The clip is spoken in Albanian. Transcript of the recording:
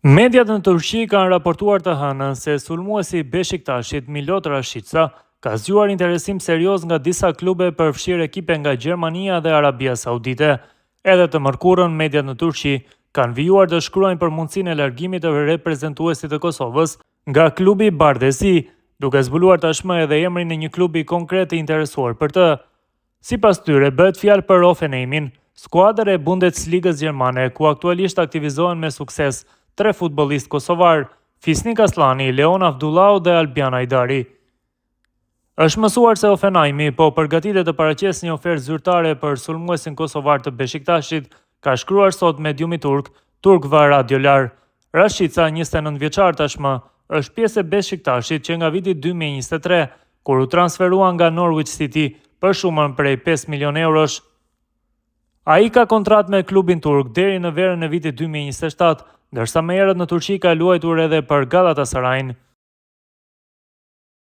Mediat në Turqi kanë raportuar të hënën se sulmuesi Beshiktaşit Milot Rashica ka zgjuar interesim serioz nga disa klube për fshirë ekipe nga Gjermania dhe Arabia Saudite. Edhe të mërkurën, mediat në Turqi kanë vijuar të shkruajnë për mundësinë e largimit të reprezentuesit të Kosovës nga klubi Bardezi, duke zbuluar tashmë edhe emrin e një klubi konkret të interesuar për të. Sipas tyre, bëhet fjalë për Hoffenheimin, skuadër e Bundesligës gjermane, ku aktualisht aktivizohen me sukses 3 futbollistë kosovar, Fisnik Aslani, Leon Avdullau dhe Albian Ajdari. Është mësuar se Hoffenheimi po përgatitet të paraqesë një ofertë zyrtare për sulmuesin kosovar të Beshiktaşit, ka shkruar sot mediumi turk, Turkva Radiolar. Rashica, 29 vjeçar tashmë, është pjesë e Beshiktaşit që nga viti 2023, kur u transferua nga Norwich City për shumën prej 5 milion eurosh. Ai ka kontratë me klubin turk deri në verën e vitit 2027, ndërsa më herët në Turqi ka luajtur edhe për Galatasarajin.